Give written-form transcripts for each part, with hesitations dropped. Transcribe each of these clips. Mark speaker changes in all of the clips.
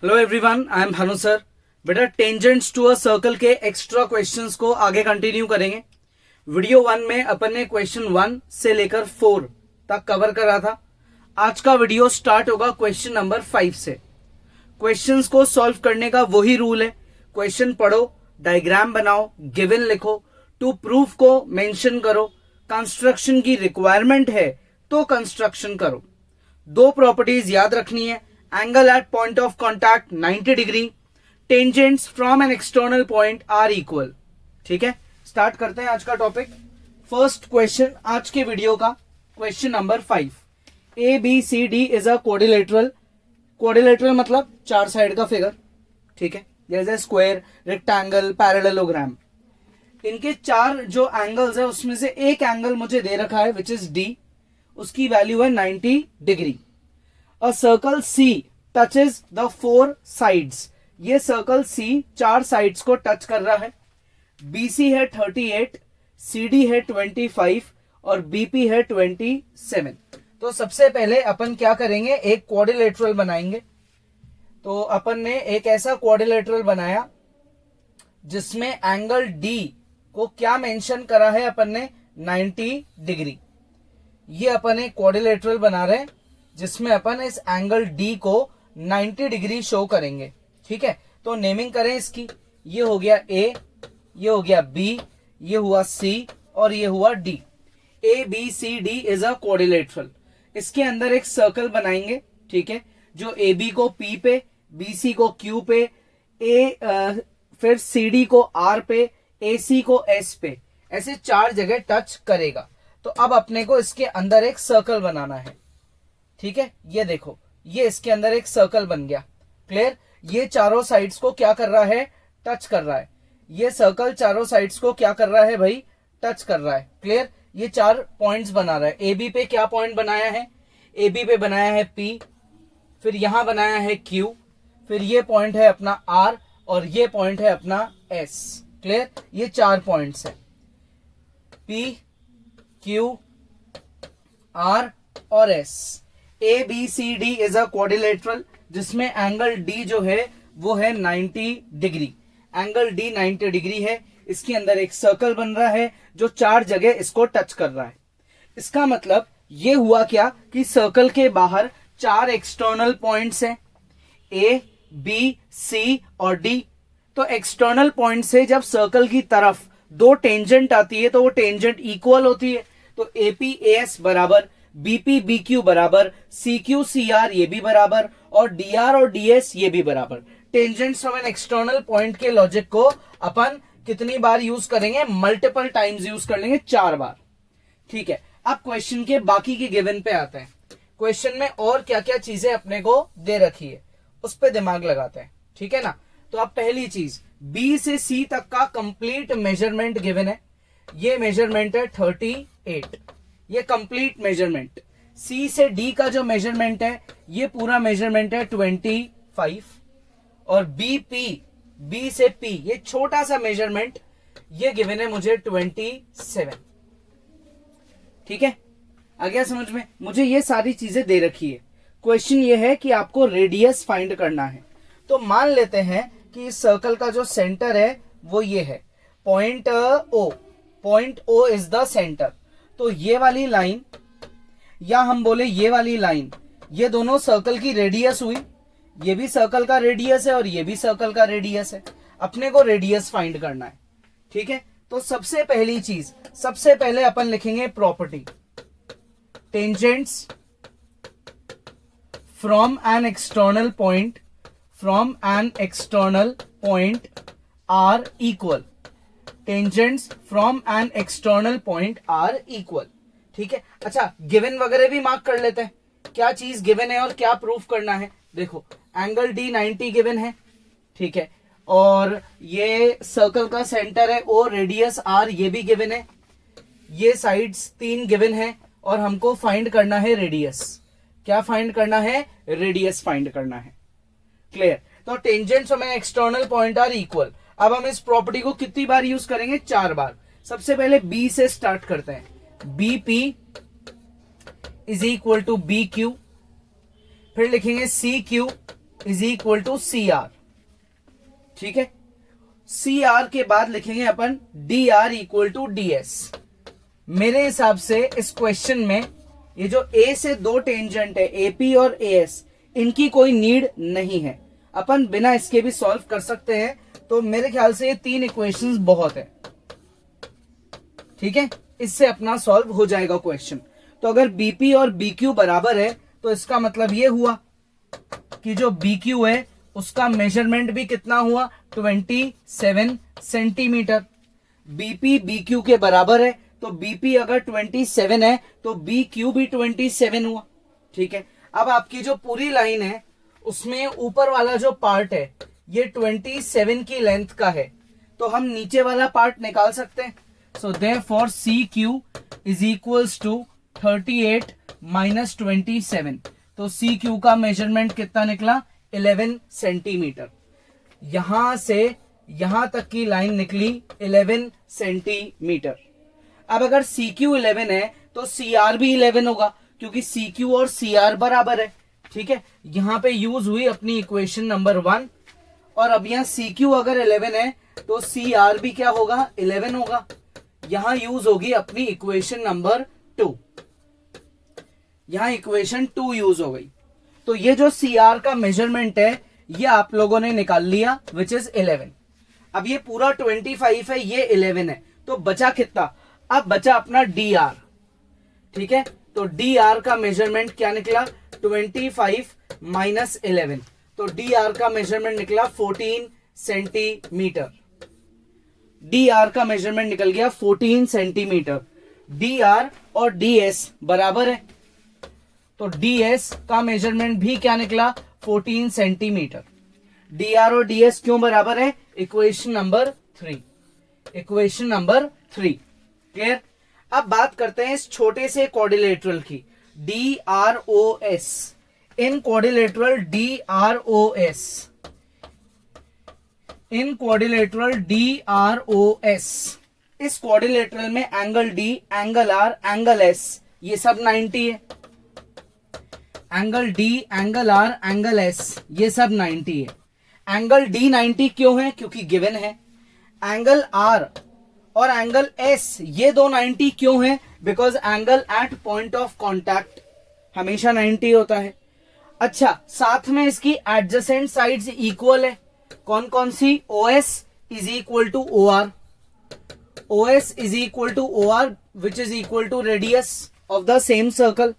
Speaker 1: Hello everyone, I am Bhanu sir. बेटा, tangents to a circle के extra questions को आगे कंटिन्यू करेंगे। वीडियो 1 में अपन ने क्वेश्चन 1 से लेकर 4 तक कवर करा था। आज का वीडियो स्टार्ट होगा क्वेश्चन नंबर 5 से। क्वेश्चंस को सॉल्व करने का वही रूल है, क्वेश्चन पढ़ो, डायग्राम बनाओ, गिवन लिखो, टू प्रूफ को मेंशन करो, कंस्ट्रक्शन की रिक्वायरमेंट है तो कंस्ट्रक्शन करो। दो प्रॉपर्टीज याद रखनी है, angle at point of contact 90 degree, tangents from an external point are equal. ठीक है, स्टार्ट करते हैं आज का टॉपिक। फर्स्ट क्वेश्चन आज के वीडियो का, question number 5। A B C D is a quadrilateral. Quadrilateral मतलब चार साइड का फिगर। ठीक है, जैसे स्क्वायर, रेक्टेंगल, पैरेललोग्राम। इनके चार जो एंगल्स है उसमें से एक एंगल मुझे दे रखा है विच इज डी, उसकी वैल्यू है 90 degree. A circle C touches the 4 sides. ये सर्कल सी चार साइड्स को टच कर रहा है। बीसी है 38, सीडी है 25 और बीपी है 27। तो सबसे पहले अपन क्या करेंगे, एक क्वाड्रिलेटरल बनाएंगे। तो अपन ने एक ऐसा क्वाड्रिलेटरल बनाया जिसमें एंगल डी को क्या मेंशन करा है अपन ने, 90 डिग्री। ये अपन एक क्वाड्रिलेटरल बना रहे हैं जिसमें अपन इस एंगल डी को 90 डिग्री शो करेंगे। ठीक है, तो नेमिंग करें इसकी। ये हो गया ए, ये हो गया बी, ये हुआ सी और ये हुआ D. A B C D is a quadrilateral. इसके अंदर एक सर्कल बनाएंगे। ठीक है, जो ए बी को पी पे, बी सी को क्यू पे, फिर सी डी को आर पे, ए सी को एस पे, ऐसे चार जगह टच करेगा। तो अब अपने को इसके अंदर एक सर्कल बनाना है। ठीक है, ये देखो, ये इसके अंदर एक सर्कल बन गया। क्लियर, ये चारों साइड्स को क्या कर रहा है, टच कर रहा है। ये सर्कल चारों साइड्स को क्या कर रहा है भाई, टच कर रहा है। क्लियर, ये चार पॉइंट्स बना रहा है। ए बी पे क्या पॉइंट बनाया है, ए बी पे बनाया है पी, फिर यहां बनाया है क्यू, फिर ये पॉइंट है अपना आर और ये पॉइंट है अपना एस। क्लियर, ये चार पॉइंट्स है, पी क्यू आर और S. A B C D is a quadrilateral जिसमें एंगल डी जो है वो है 90 डिग्री। एंगल डी 90 डिग्री है। इसके अंदर एक सर्कल बन रहा है जो चार जगह इसको टच कर रहा है। इसका मतलब ये हुआ क्या कि सर्कल के बाहर चार एक्सटर्नल पॉइंट्स हैं, ए बी सी और डी। तो एक्सटर्नल पॉइंट से जब सर्कल की तरफ दो टेंजेंट आती है तो वो टेंजेंट इक्वल होती है। तो एपी एस बराबर, बीपी बीक्यू बराबर, सीक्यू सीआर ये भी बराबर और डीआर और डीएस ये भी बराबर। Tangents from an external point के लॉजिक को अपन कितनी बार यूज करेंगे, मल्टीपल टाइम्स यूज कर लेंगे, 4 बार। ठीक है, अब क्वेश्चन के बाकी के गिवन पे आते हैं। क्वेश्चन में और क्या क्या चीजें अपने को दे रखी है उस पर दिमाग लगाते हैं। ठीक है ना, तो अब पहली चीज, बी से सी तक का कंप्लीट मेजरमेंट गिवन है। ये मेजरमेंट है 38, ये कंप्लीट मेजरमेंट। सी से डी का जो मेजरमेंट है ये पूरा मेजरमेंट है 25 और बी से पी ये छोटा सा मेजरमेंट ये गिवन है मुझे 27। ठीक है, आ गया समझ में। मुझे ये सारी चीजें दे रखी है। क्वेश्चन ये है कि आपको रेडियस फाइंड करना है। तो मान लेते हैं कि इस सर्कल का जो सेंटर है वो ये है, point O. Point O is the centre. तो ये वाली लाइन या हम बोले ये वाली लाइन, ये दोनों सर्कल की रेडियस हुई। ये भी सर्कल का रेडियस है और ये भी सर्कल का रेडियस है। अपने को रेडियस फाइंड करना है। ठीक है, तो सबसे पहली चीज, सबसे पहले अपन लिखेंगे property, tangents from an external point are equal. Tangents from an external point are equal. ठीक है, अच्छा गिवन वगैरह भी मार्क कर लेते हैं, क्या चीज गिवन है और क्या प्रूफ करना है। देखो, एंगल डी 90 गिवन है। ठीक है, और ये सर्कल का सेंटर है ओ, रेडियस आर ये भी गिवन है। ये साइड्स 3 गिवन है और हमको फाइंड करना है रेडियस। क्या फाइंड करना है, रेडियस फाइंड करना है। क्लियर, तो tangents from an external point are equal. अब हम इस प्रॉपर्टी को कितनी बार यूज करेंगे, 4 बार। सबसे पहले बी से स्टार्ट करते हैं। B P is equal to B Q, फिर लिखेंगे C Q is equal to C R. ठीक है, सी आर के बाद लिखेंगे अपन D R equal to D S. मेरे हिसाब से इस क्वेश्चन में ये जो ए से दो टेंजेंट है एपी और एएस, इनकी कोई नीड नहीं है, अपन बिना इसके भी सॉल्व कर सकते हैं। तो मेरे ख्याल से ये तीन इक्वेशंस बहुत है। ठीक है, इससे अपना सॉल्व हो जाएगा क्वेश्चन। तो अगर बीपी और बीक्यू बराबर है तो इसका मतलब ये हुआ कि जो बीक्यू है उसका मेजरमेंट भी कितना हुआ, 27 सेंटीमीटर। बीपी बीक्यू के बराबर है, तो बीपी अगर 27 है तो बीक्यू भी 27 हुआ। ठीक है, अब आपकी जो पूरी लाइन है उसमें ऊपर वाला जो पार्ट है ये 27 की लेंथ का है, तो हम नीचे वाला पार्ट निकाल सकते हैं। So therefore C Q is equals to 38 minus 27। तो सी क्यू का मेजरमेंट कितना निकला, 11 सेंटीमीटर। यहां से यहां तक की लाइन निकली 11 सेंटीमीटर। अब अगर सी क्यू 11 है तो सी आर भी 11 होगा, क्योंकि सी क्यू और सी आर बराबर है। ठीक है, यहां पे यूज हुई अपनी इक्वेशन नंबर 1। और अब यहां सी क्यू अगर 11 है तो सी आर भी क्या होगा, 11 होगा। यहां यूज होगी अपनी इक्वेशन नंबर 2। यहां इक्वेशन 2 यूज हो गई। तो ये जो सी आर का मेजरमेंट है ये आप लोगों ने निकाल लिया, विच इज 11। अब ये पूरा 25 है, ये 11 है, तो बचा कितना, अब बचा अपना डी आर। ठीक है, तो डी आर का मेजरमेंट क्या निकला, 25 माइनस 11। तो डी आर का मेजरमेंट निकला 14 सेंटीमीटर। डी आर का मेजरमेंट निकल गया 14 सेंटीमीटर। डी आर और डी एस बराबर है, तो डी एस का मेजरमेंट भी क्या निकला, 14 सेंटीमीटर। डी आर और डी एस क्यों बराबर है, equation number 3। Equation number 3 clear. अब बात करते हैं इस छोटे से क्वाड्रिलेटरल की, D R O S. In quadrilateral D R O S, in quadrilateral D R O S, इस क्वाड्रिलेटरल में angle D, angle R, angle S ये सब 90 है। Angle D, angle R, angle S ये सब 90 है। एंगल डी 90 क्यों है, क्योंकि गिवन है। एंगल आर और एंगल एस ये दो 90 क्यों है, because angle at point of contact हमेशा 90 होता है। अच्छा, साथ में इसकी एडजेसेंट साइड्स इक्वल है। कौन कौन सी, O S is equal to O R, O S is equal to O R which is equal to radius of the same circle.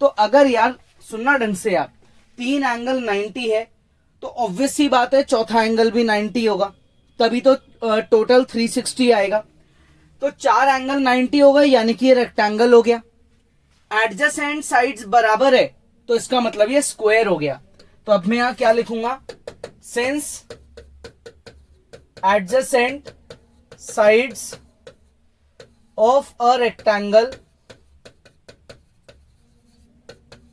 Speaker 1: तो अगर यार सुनना ढंग से यार, तीन एंगल 90 है तो ऑब्वियस सी बात है चौथा एंगल भी 90 होगा, तभी तो टोटल 360 आएगा। तो चार एंगल 90 हो गए, यानी कि ये रेक्टेंगल हो गया। एडजेसेंट साइड्स बराबर है तो इसका मतलब ये स्क्वायर हो गया। तो अब मैं यहां क्या लिखूंगा, since adjacent sides of a rectangle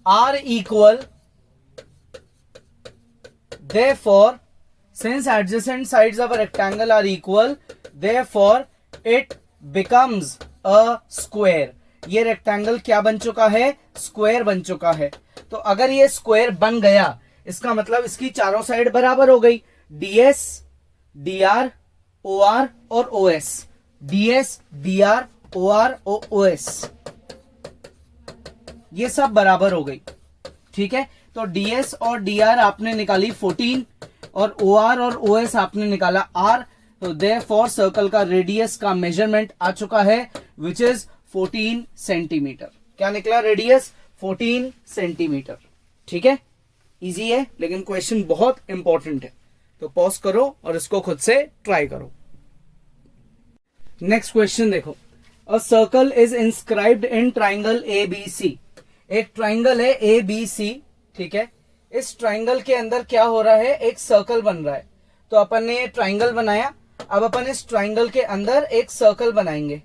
Speaker 1: are equal, therefore since adjacent sides of a rectangle are equal, therefore it becomes a square। ये रेक्टेंगल क्या बन चुका है, स्क्वायर बन चुका है। तो अगर ये स्क्वायर बन गया इसका मतलब इसकी चारों साइड बराबर हो गई, ds, dr, or और os, ds, dr, or os ये सब बराबर हो गई। ठीक है, तो ds और dr आपने निकाली 14 और or और os आपने निकाला r। तो देयरफॉर सर्कल का रेडियस का मेजरमेंट आ चुका है विच इज 14 सेंटीमीटर। क्या निकला, रेडियस 14 सेंटीमीटर। ठीक है, इजी है लेकिन क्वेश्चन बहुत इंपॉर्टेंट है, तो पॉज करो और इसको खुद से ट्राई करो। नेक्स्ट क्वेश्चन देखो, a circle is inscribed in triangle ABC। एक ट्राइंगल है ABC। ठीक है, इस ट्राइंगल के अंदर क्या हो रहा है, एक सर्कल बन रहा है। तो अपन ने ये ट्राइंगल बनाया, अब अपन इस ट्राइंगल के अंदर एक सर्कल बनाएंगे।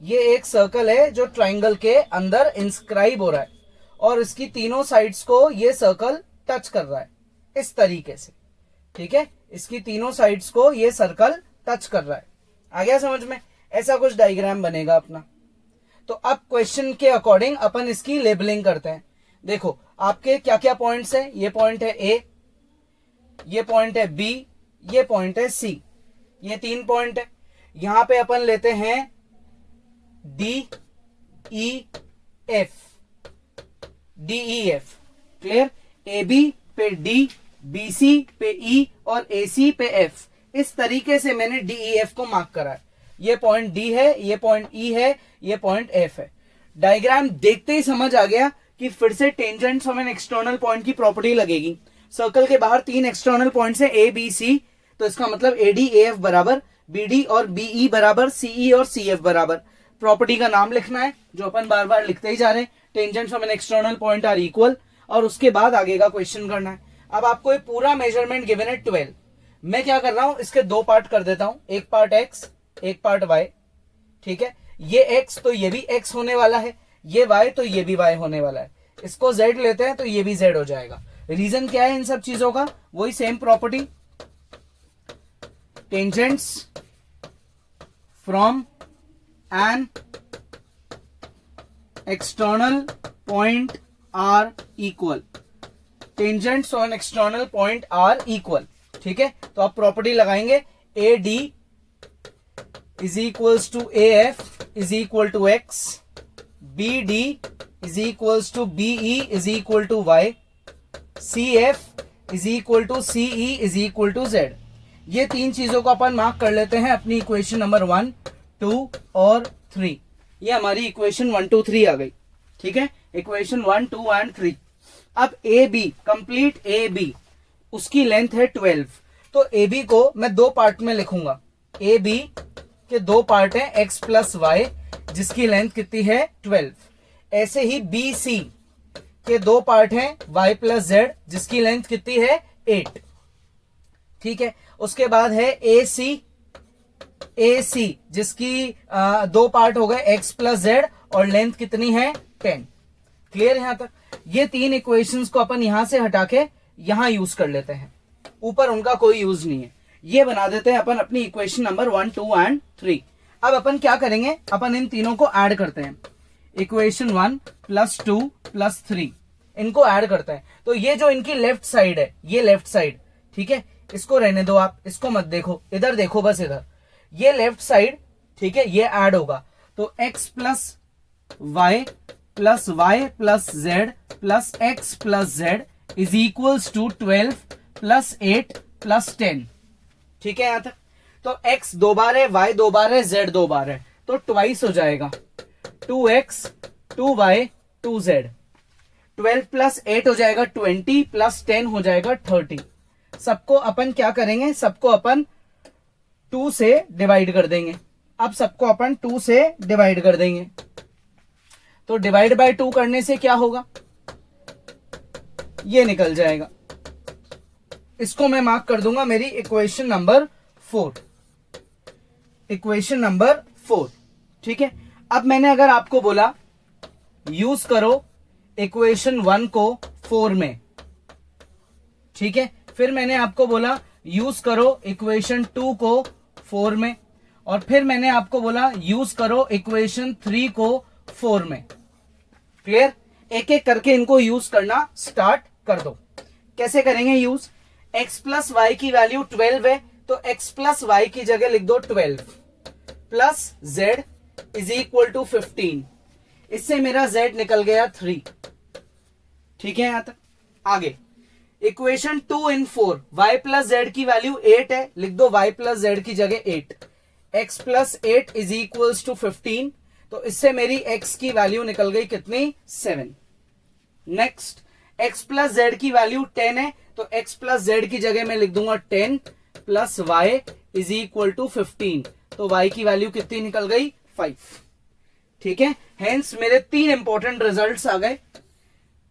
Speaker 1: ये एक सर्कल है जो ट्राइंगल के अंदर इंस्क्राइब हो रहा है और इसकी तीनों साइड्स को ये सर्कल टच कर रहा है इस तरीके से। ठीक है, इसकी तीनों साइड्स को ये सर्कल टच कर रहा है। आ गया समझ में, ऐसा कुछ डायग्राम बनेगा अपना। तो अब क्वेश्चन के अकॉर्डिंग अपन इसकी लेबलिंग करते हैं। देखो आपके क्या क्या पॉइंट्स हैं, ये पॉइंट है ए, ये पॉइंट है बी, ये पॉइंट है सी, ये 3 पॉइंट है। यहां पे अपन लेते हैं D E F, D E F. Clear? A B पे डी, बी सी पे ई और ए सी पे एफ। इस तरीके से मैंने डी ई एफ को मार्क करा है। ये पॉइंट डी है, ये पॉइंट ई है, ये पॉइंट एफ है। डायग्राम देखते ही समझ आ गया कि फिर से tangents of an external point की प्रॉपर्टी लगेगी। सर्कल के बाहर 3 एक्सटर्नल पॉइंट्स है ए बी सी, तो इसका मतलब ए डी ए एफ बराबर बी डी और बी ई बराबर सी ई और सी एफ बराबर। प्रॉपर्टी का नाम लिखना है जो अपन बार बार लिखते ही जा रहे हैं, tangents of an external point are equal, और उसके बाद आगे का क्वेश्चन करना है। अब आपको ये पूरा मेजरमेंट गिवन है 12। मैं क्या कर रहा हूं, इसके 2 पार्ट कर देता हूं, एक पार्ट एक्स, एक पार्ट वाई। ठीक है, ये एक्स तो ये भी एक्स होने वाला है, ये वाई तो ये भी वाई होने वाला है। इसको जेड लेते हैं तो ये भी जेड हो जाएगा। रीजन क्या है इन सब चीजों का? वही same property, tangents from an external point are equal, tangents on external point are equal. ठीक है, तो आप प्रॉपर्टी लगाएंगे, A D is equals to A F is equal to X, B D is equals to B E is equal to Y, C F is equal to C E is equal to Z. ये 3 चीजों को अपन mark कर लेते हैं अपनी equation number 1, 2 और 3। ये हमारी इक्वेशन 1, 2, 3 आ गई। ठीक है, इक्वेशन 1, 2 एंड 3। अब A B, complete A B, उसकी लेंथ है 12। तो ए बी को मैं 2 पार्ट में लिखूंगा। ए बी के 2 पार्ट हैं, एक्स प्लस वाई, जिसकी लेंथ कितनी है 12। ऐसे ही बी सी के 2 पार्ट हैं, y प्लस जेड, जिसकी लेंथ कितनी है 8। ठीक है, उसके बाद है ए सी जिसकी 2 पार्ट हो गए, x प्लस जेड, और लेंथ कितनी है 10। क्लियर यहां तक? ये 3 इक्वेशंस को अपन यहां से हटा के यहां यूज कर लेते हैं, ऊपर उनका कोई यूज नहीं है। ये बना देते हैं अपन अपनी इक्वेशन नंबर 1, 2 एंड 3। अब अपन क्या करेंगे, अपन इन तीनों को ऐड करते हैं। इक्वेशन 1 प्लस 2 प्लस 3, इनको ऐड करते हैं। तो ये जो इनकी लेफ्ट साइड है, ये लेफ्ट साइड, ठीक है, इसको रहने दो आप, इसको मत देखो, इधर देखो बस, इधर ये लेफ्ट साइड, ठीक है, ये ऐड होगा। तो x plus Y plus Z plus X plus Z is equals to 12 plus 8 plus 10। ठीक है यहां तक? तो x 2 बार है, y 2 बार है, z 2 बार है, तो ट्वाइस हो जाएगा, 2x 2y 2z। 12 प्लस 8 हो जाएगा 20 प्लस 10 हो जाएगा 30। सबको अपन क्या करेंगे, सबको अपन 2 से डिवाइड कर देंगे। अब सबको अपन 2 से डिवाइड कर देंगे, तो डिवाइड बाय 2 करने से क्या होगा, ये निकल जाएगा। इसको मैं मार्क कर दूंगा मेरी इक्वेशन नंबर 4, इक्वेशन नंबर 4। ठीक है, अब मैंने अगर आपको बोला यूज करो इक्वेशन 1 को 4 में, ठीक है, फिर मैंने आपको बोला यूज करो इक्वेशन 2 को 4 में, और फिर मैंने आपको बोला यूज करो इक्वेशन 3 को 4 में। क्लियर? एक एक करके इनको यूज करना स्टार्ट कर दो। कैसे करेंगे यूज? x प्लस वाई की वैल्यू 12 है, तो x प्लस वाई की जगह लिख दो 12 plus z is equal to 15। इससे मेरा z निकल गया 3। ठीक है यहां तक? आगे इक्वेशन 2 इन 4, y प्लस जेड की वैल्यू 8 है, लिख दो y प्लस जेड की जगह 8। x प्लस 8 इज इक्वल्स टू 15, तो इससे मेरी x की वैल्यू निकल गई कितनी, 7। नेक्स्ट x प्लस जेड की वैल्यू 10 है, तो x प्लस जेड की जगह मैं लिख दूंगा 10 plus y is equal to 15, तो y की वैल्यू कितनी निकल गई, 5। ठीक है, हेंस मेरे 3 इंपॉर्टेंट रिजल्ट्स आ गए,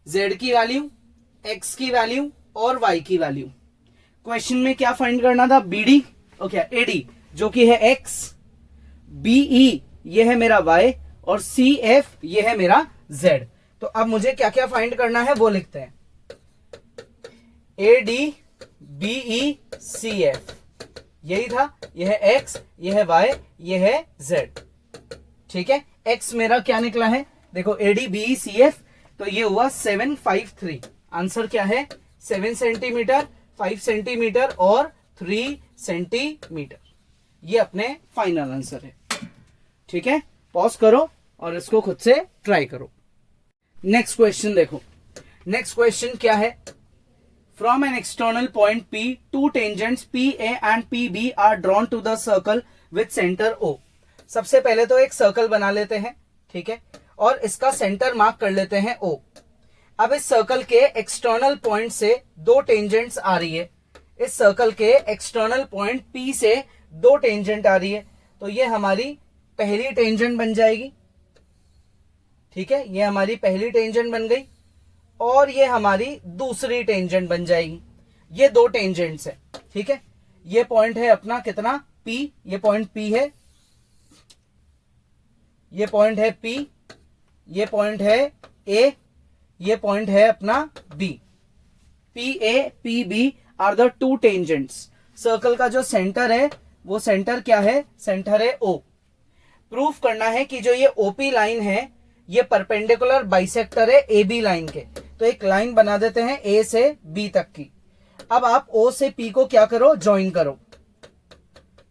Speaker 1: z की वैल्यू, x की वैल्यू और y की वैल्यू। क्वेश्चन में क्या फाइंड करना था, bd ओके ad जो कि है x, be ये है मेरा y और cf ये है मेरा z। तो अब मुझे क्या क्या फाइंड करना है वो लिखते हैं, ad be cf, यही था, यह है x, यह है y, यह है z। ठीक है, x मेरा क्या निकला है, देखो ad be cf, तो ये हुआ 753। आंसर क्या है, 7 सेंटीमीटर 5 सेंटीमीटर और 3 सेंटीमीटर। ये अपने फाइनल आंसर है। ठीक है, पॉज करो और इसको खुद से ट्राई करो। नेक्स्ट क्वेश्चन देखो। नेक्स्ट क्वेश्चन क्या है? From an external point P, two tangents PA and PB are drawn to the circle with centre O। सबसे पहले तो एक सर्कल बना लेते हैं, ठीक है, और इसका सेंटर मार्क कर लेते हैं O। अब इस सर्कल के एक्सटर्नल पॉइंट से दो टेंजेंट्स आ रही है। इस सर्कल के एक्सटर्नल पॉइंट P से दो टेंजेंट आ रही है, तो ये हमारी पहली टेंजेंट बन जाएगी। ठीक है, ये हमारी पहली टेंजेंट बन गई और ये हमारी दूसरी टेंजेंट बन जाएगी। ये दो टेंजेंट्स है। ठीक है, ये पॉइंट है अपना कितना P, ये पॉइंट P है, ये पॉइंट है P, ये पॉइंट है A, ये पॉइंट है अपना B। PA PB are the two tangents. Circle का जो सेंटर है वो सेंटर क्या है? सेंटर है O। प्रूफ करना है कि जो ये OP लाइन है ये परपेंडिकुलर बाइसेक्टर है AB लाइन के। तो एक लाइन बना देते हैं A से B तक की। अब आप O से P को क्या करो? ज्वाइन करो।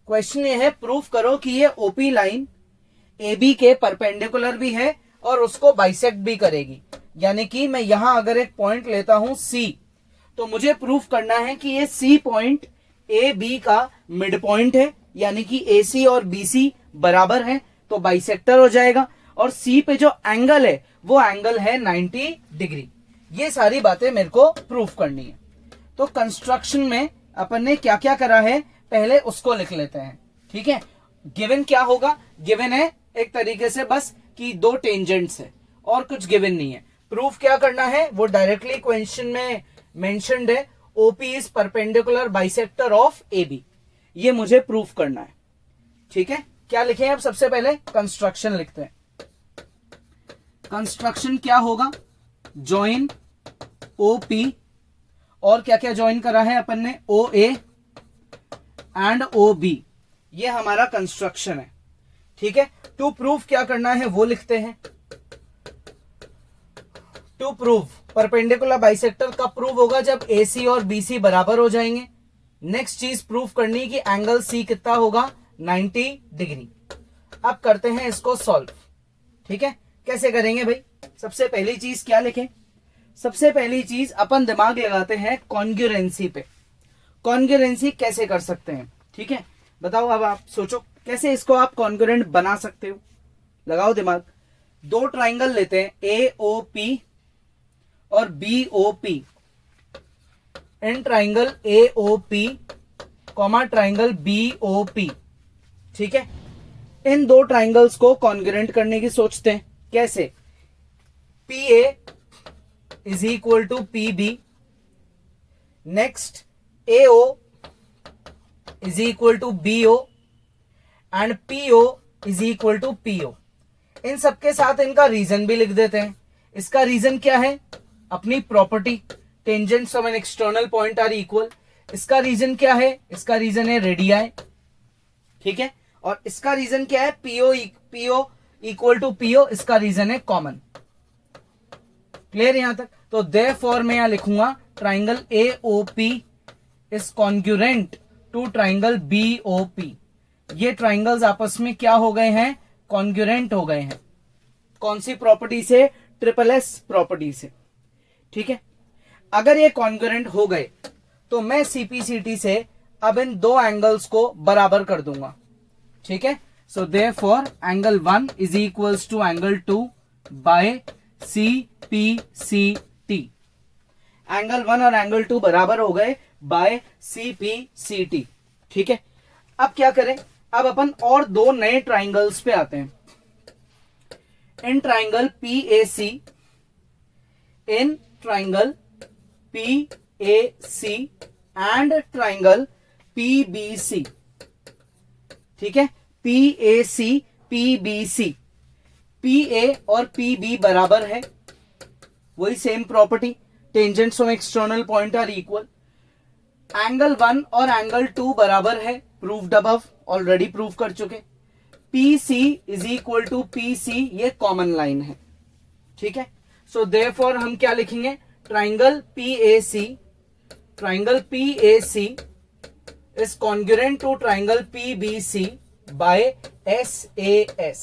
Speaker 1: क्वेश्चन ये है, प्रूफ करो कि ये OP लाइन AB के परपेंडिकुलर भी है और उसको बाइसेक्ट भी करेगी। यानी कि मैं यहां अगर एक पॉइंट लेता हूं C, तो मुझे प्रूफ करना है कि ये C पॉइंट AB का मिड पॉइंट है, यानी कि AC और BC बराबर है, तो बाइसेक्टर हो जाएगा। और C पे जो एंगल है वो एंगल है 90 डिग्री। ये सारी बातें मेरे को प्रूफ करनी है। तो कंस्ट्रक्शन में अपन ने क्या क्या करा है पहले उसको लिख लेते हैं। ठीक है, गिवन क्या होगा? गिवन है एक तरीके से बस कि दो टेंजेंट्स है और कुछ गिवन नहीं है। प्रूफ क्या करना है वो डायरेक्टली क्वेश्चन में मेंशन्ड है, OP is perpendicular bisector of AB। ये मुझे प्रूफ करना है। ठीक है, क्या लिखें? अब सबसे पहले कंस्ट्रक्शन लिखते हैं। कंस्ट्रक्शन क्या होगा? जॉइन OP और क्या क्या ज्वाइन करा है अपन ने? OA and OB। ये हमारा कंस्ट्रक्शन है। ठीक है, टू प्रूफ क्या करना है वो लिखते हैं। टू प्रूफ परपेंडिकुलर बाइसेक्टर कब प्रूव होगा? जब AC और BC बराबर हो जाएंगे। नेक्स्ट चीज प्रूफ करनी है कि एंगल C कितना होगा? 90 डिग्री। अब करते हैं इसको सॉल्व। ठीक है, कैसे करेंगे भाई? सबसे पहली चीज क्या लिखें? सबसे पहली चीज अपन दिमाग लगाते हैं कॉन्ग्रुएंसी पे। कॉन्ग्रुएंसी कैसे कर सकते हैं? ठीक है, बताओ। अब आप सोचो कैसे इसको आप कॉन्ग्रुएंट बना सकते हो। लगाओ दिमाग। दो ट्राइंगल लेते हैं AOP और BOP। In triangle AOP comma triangle BOP। ठीक है, इन दो ट्राइंगल्स को कॉन्ग्रुएंट करने की सोचते हैं। कैसे? PA is equal to PB, next AO is equal to BO and PO is equal to PO। इन सबके साथ इनका रीजन भी लिख देते हैं। इसका रीजन क्या है? अपनी property, tangents of an external point are equal. इसका रीजन क्या है? इसका रीजन है रेडियाई। ठीक है, और इसका रीजन क्या है? PO equal to PO। इसका रीजन है कॉमन। क्लियर यहां तक? तो देयरफॉर मैं यहां लिखूंगा triangle AOP is congruent to triangle BOP। ये ट्राइंगल्स आपस में क्या हो गए हैं? कॉन्ग्रुएंट हो गए हैं। कौन सी प्रॉपर्टी से? SSS प्रॉपर्टी से। ठीक है, अगर ये कॉन्ग्रुएंट हो गए तो मैं CPCT से अब इन दो एंगल्स को बराबर कर दूंगा। ठीक है, so therefore angle 1 is equals to angle 2 by CPCT। Angle 1 और एंगल 2 बराबर हो गए बाय CPCT। ठीक है, अब क्या करें? अब अपन और दो नए ट्राइंगल्स पे आते हैं। In triangle PAC, in triangle PAC and triangle PBC। ठीक है, PAC PBC। PA और PB बराबर है, वही same property, tangents of external point are equal. Angle 1 और एंगल 2 बराबर है, प्रूव्ड अबव, ऑलरेडी प्रूव कर चुके। PC is equal to PC, ये कॉमन लाइन है। ठीक है, सो देयरफॉर हम क्या लिखेंगे? Triangle PAC triangle PAC is congruent to triangle PBC by SAS।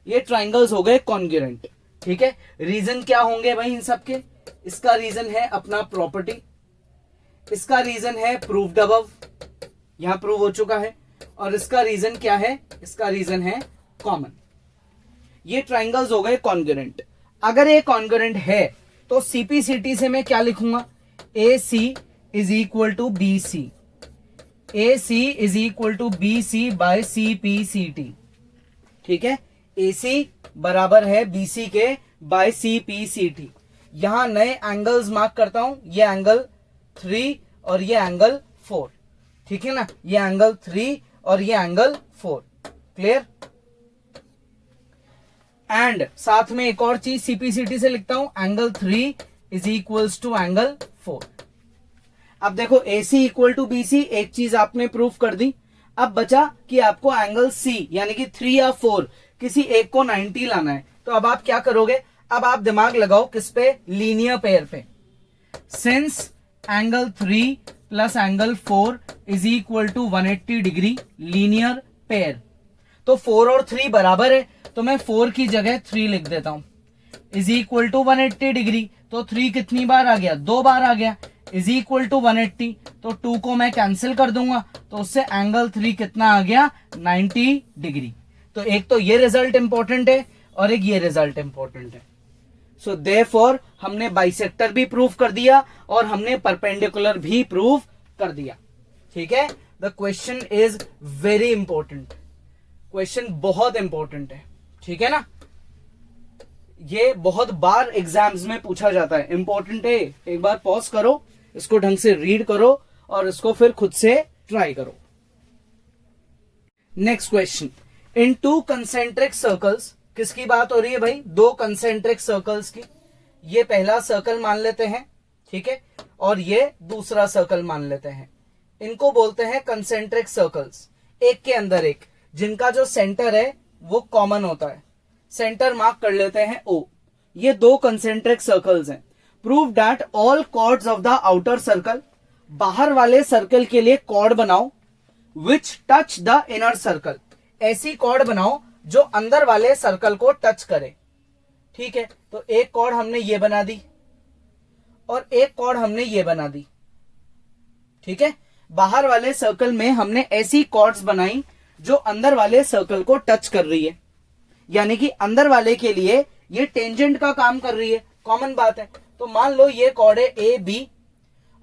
Speaker 1: ये ट्राइंगल्स हो गए कॉन्ग्रुएंट। ठीक है, रीजन क्या होंगे भाई इन सब के? इसका रीजन है अपना प्रॉपर्टी, इसका रीजन है प्रूव्ड अबव, यहां प्रूव हो चुका है, और इसका रीजन क्या है? इसका रीजन है कॉमन। ये ट्राइंगल्स हो गए कॉन्ग्रुएंट। अगर ये कॉन्ग्रुएंट है तो CPCT से मैं क्या लिखूंगा? AC is equal to BC, AC is equal to BC by CPCT। ठीक है, AC बराबर है BC के बाय CPCT। यहां नए एंगल्स मार्क करता हूं, ये एंगल 3 और ये एंगल 4। ठीक है ना, ये एंगल 3 और ये एंगल 4। क्लियर? एंड साथ में एक और चीज CPCT से लिखता हूं, angle 3 is equals to angle 4। अब देखो AC इक्वल टू BC एक चीज आपने प्रूफ कर दी। अब बचा कि आपको एंगल C यानी कि 3 या 4 किसी एक को 90 लाना है। तो अब आप क्या करोगे? अब आप दिमाग लगाओ किस पे? लीनियर पेयर पे। Since angle 3 plus angle 4 is equal to 180 degree linear pair, तो 4 और 3 बराबर है, तो मैं 4 की जगह 3 लिख देता हूं। इज इक्वल टू 180 डिग्री, तो 3 कितनी बार आ गया? 2 बार आ गया। इज इक्वल टू 180, तो 2 को मैं कैंसिल कर दूंगा, तो उससे एंगल 3 कितना आ गया? 90 डिग्री। तो एक तो ये रिजल्ट इंपॉर्टेंट है और एक ये रिजल्ट इंपॉर्टेंट है। सो देयरफॉर हमने बाइसेक्टर भी प्रूव कर दिया और हमने परपेंडिकुलर भी प्रूव कर दिया। ठीक है, the question is very important, question बहुत इंपॉर्टेंट है। ठीक है ना, ये बहुत बार एग्जाम्स में पूछा जाता है, इंपॉर्टेंट है। एक बार पॉज करो, इसको ढंग से रीड करो और इसको फिर खुद से ट्राई करो। नेक्स्ट क्वेश्चन, इन 2 कंसेंट्रिक सर्कल्स, किसकी बात हो रही है भाई? 2 कंसेंट्रिक सर्कल्स की। ये पहला सर्कल मान लेते हैं, ठीक है, और ये दूसरा सर्कल मान लेते हैं। इनको बोलते हैं कंसेंट्रिक सर्कल्स, एक के अंदर एक, जिनका जो सेंटर है वो कॉमन होता है। सेंटर मार्क कर लेते हैं O। ये 2 कंसेंट्रिक सर्कल्स हैं। Prove that all chords of the outer circle, बाहर वाले सर्कल के लिए कॉर्ड बनाओ, which touch the inner circle, ऐसी कॉर्ड बनाओ जो अंदर वाले सर्कल को टच करे। ठीक है, तो एक कॉर्ड हमने ये बना दी और एक कॉर्ड हमने ये बना दी। ठीक है, बाहर वाले सर्कल में हमने ऐसी कॉर्ड्स बनाई जो अंदर वाले सर्कल को टच कर रही है, यानी कि अंदर वाले के लिए ये टेंजेंट का काम कर रही है। कॉमन बात है। तो मान लो ये कॉर्ड है AB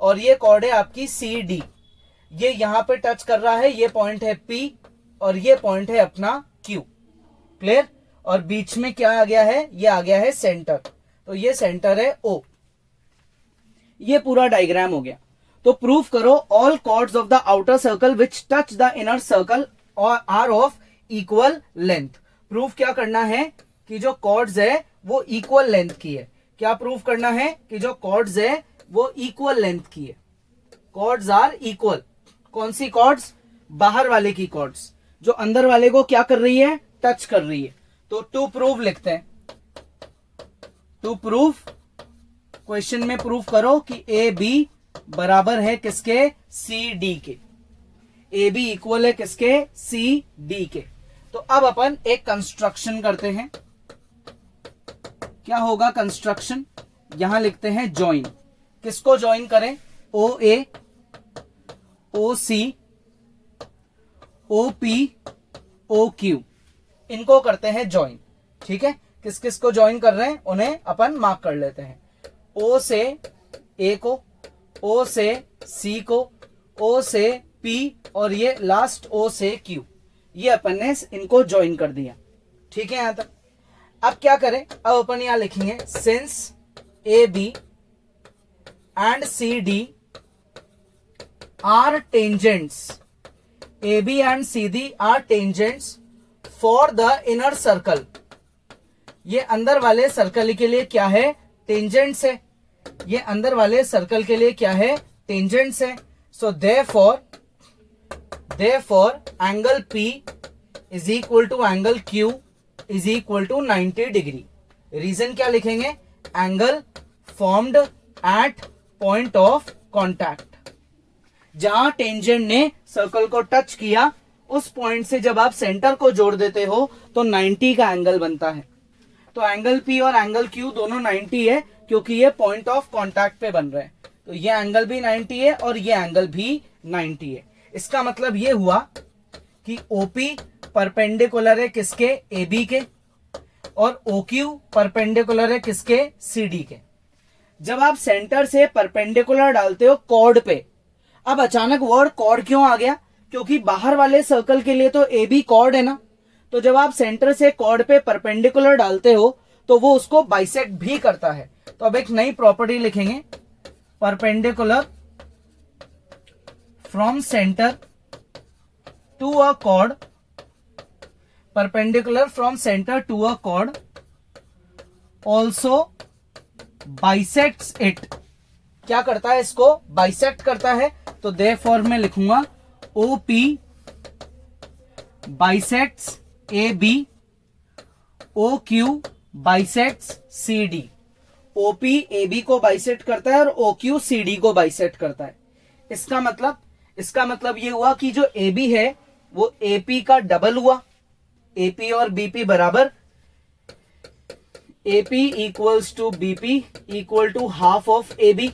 Speaker 1: और ये कॉर्ड है आपकी CD। ये यहां पे टच कर रहा है, ये पॉइंट है P और ये पॉइंट है अपना Q। क्लियर? और बीच में क्या आ गया है? ये आ गया है सेंटर, तो ये सेंटर है O। ये पूरा डायग्राम हो गया। तो प्रूफ करो all chords of the outer circle which touch the inner circle are of equal length. Proof क्या करना है? कि जो कॉर्ड्स है वो इक्वल लेंथ की है। क्या प्रूफ करना है? कि जो कॉर्ड्स है वो इक्वल लेंथ की है। Chords are equal. कौन सी कॉर्ड्स? बाहर वाले की कॉर्ड्स, जो अंदर वाले को क्या कर रही है? टच कर रही है। तो टू प्रूव लिखते हैं। टू प्रूफ, क्वेश्चन में प्रूफ करो कि AB बराबर है किसके? CD के। AB इक्वल है किसके? CD के। तो अब अपन एक कंस्ट्रक्शन करते हैं। क्या होगा कंस्ट्रक्शन? यहां लिखते हैं ज्वाइन। किसको ज्वाइन करें? OA, OC, OP, OQ, इनको करते हैं ज्वाइन। ठीक है, किस किस को ज्वाइन कर रहे हैं उन्हें अपन मार्क कर लेते हैं। O से A को, O से C को, O से P और ये लास्ट O से Q, ये अपन ने इनको ज्वाइन कर दिया। ठीक है यहां तक। अब क्या करें? अब अपन यहां लिखेंगे since AB and CD are tangents, AB and CD are tangents for the inner circle. ये अंदर वाले सर्कल के लिए क्या है? टेंजेंट्स है। ये अंदर वाले सर्कल के लिए क्या है? टेंजेंट्स है। So therefore angle P is equal to angle Q is equal to 90 degree. Reason क्या लिखेंगे? Angle formed at point of contact. जहां टेंजेंट ने सर्कल को टच किया उस पॉइंट से जब आप सेंटर को जोड़ देते हो तो 90 का एंगल बनता है। तो एंगल P और एंगल Q दोनों 90 है क्योंकि ये पॉइंट ऑफ कॉन्टैक्ट पे बन रहे हैं। तो ये एंगल भी 90 है और ये एंगल भी 90 है। इसका मतलब ये हुआ कि OP परपेंडिकुलर है किसके, AB के, और OQ परपेंडिकुलर है किसके, CD के। जब आप सेंटर से परपेंडिकुलर डालते हो कॉर्ड पे, अब अचानक वर्ड कॉर्ड क्यों आ गया, क्योंकि बाहर वाले सर्कल के लिए तो AB कॉर्ड है ना। तो जब आप सेंटर से कॉर्ड पे परपेंडिकुलर डालते हो तो वो उसको बाइसेक्ट भी करता है। तो अब एक नई प्रॉपर्टी लिखेंगे, perpendicular from centre to a chord, perpendicular from centre to a chord also bisects it. क्या करता है, इसको बाइसेक्ट करता है। तो देयरफॉर में लिखूंगा OP bisects AB, OQ bisects CD। OP AB को बाइसेक्ट करता है और OQ CD को बाइसेक्ट करता है। इसका मतलब ये हुआ कि जो AB है वो AP का डबल हुआ। AP और BP बराबर, AP equals to BP equal to half of AB।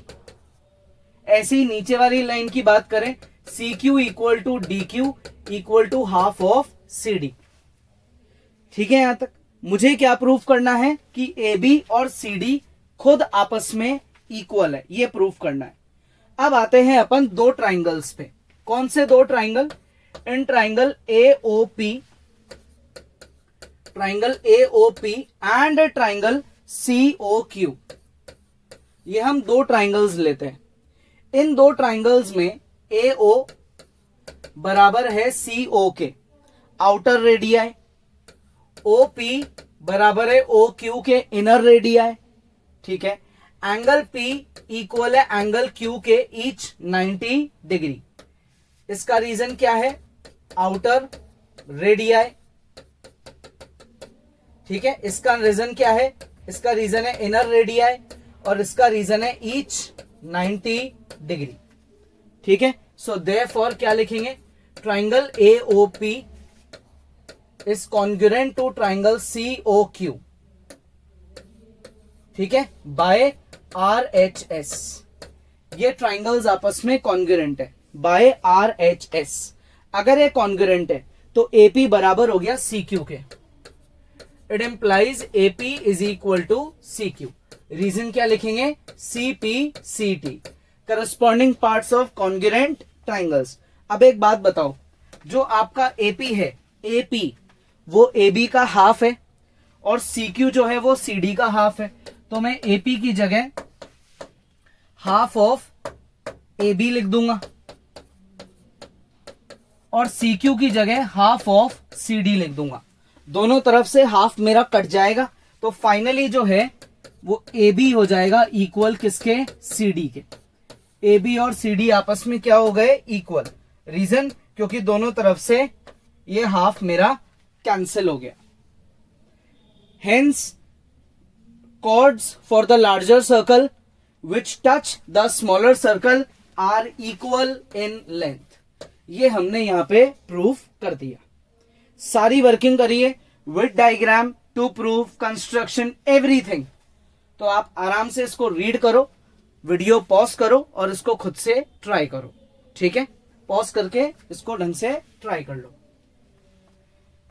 Speaker 1: ऐसे ही नीचे वाली लाइन की बात करें, CQ equal to DQ equal to half of CD। ठीक है, यहां तक मुझे क्या प्रूफ करना है कि AB और CD खुद आपस में इक्वल है, ये प्रूफ करना है। अब आते हैं अपन दो ट्राइंगल्स पे। कौन से दो triangle, in triangle AOP and triangle COQ, ये हम दो ट्राइंगल्स लेते हैं। इन दो ट्राइंगल्स में AO बराबर है CO के आउटर रेडियाई, OP बराबर है OQ के इनर रेडियाई। ठीक है, एंगल P इक्वल है एंगल Q के ईच 90 डिग्री। इसका रीजन क्या है, आउटर रेडियाई। ठीक है, इसका रीजन क्या है, इसका रीजन है इनर रेडियाई और इसका रीजन है ईच 90 डिग्री। ठीक है, सो देयरफॉर क्या लिखेंगे, triangle AOP is congruent to triangle COQ। ठीक है, बाय RHS। ये ट्राइंगल्स आपस में कॉन्ग्रुएंट है बाय RHS। अगर ये कॉन्ग्रुएंट है तो AP बराबर हो गया CQ के। It implies AP is equal to CQ। रीजन क्या लिखेंगे, CP/CT, corresponding parts of congruent triangles. अब एक बात बताओ, जो आपका AP है, AP वो AB का हाफ है और CQ जो है वो CD का हाफ है। तो मैं AP की जगह हाफ ऑफ AB लिख दूंगा और CQ की जगह हाफ ऑफ CD लिख दूंगा। दोनों तरफ से हाफ मेरा कट जाएगा तो फाइनली जो है वो AB हो जाएगा इक्वल किसके, CD के। AB और CD आपस में क्या हो गए, इक्वल। रीजन, क्योंकि दोनों तरफ से ये हाफ मेरा कैंसिल हो गया। Hence chords for the larger circle which touch the smaller circle are equal in length। ये हमने यहां पे प्रूफ कर दिया। सारी वर्किंग करिए with diagram to proof construction everything. तो आप आराम से इसको रीड करो, वीडियो पॉज करो और इसको खुद से ट्राई करो। ठीक है, पॉज करके इसको ढंग से ट्राई कर लो।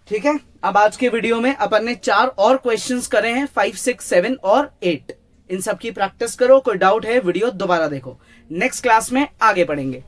Speaker 1: ठीक है, अब आज के वीडियो में अपन ने 4 और क्वेश्चंस करे हैं, 5, 6, 7 और 8। इन सब की प्रैक्टिस करो। कोई डाउट है वीडियो दोबारा देखो। नेक्स्ट क्लास में आगे बढ़ेंगे।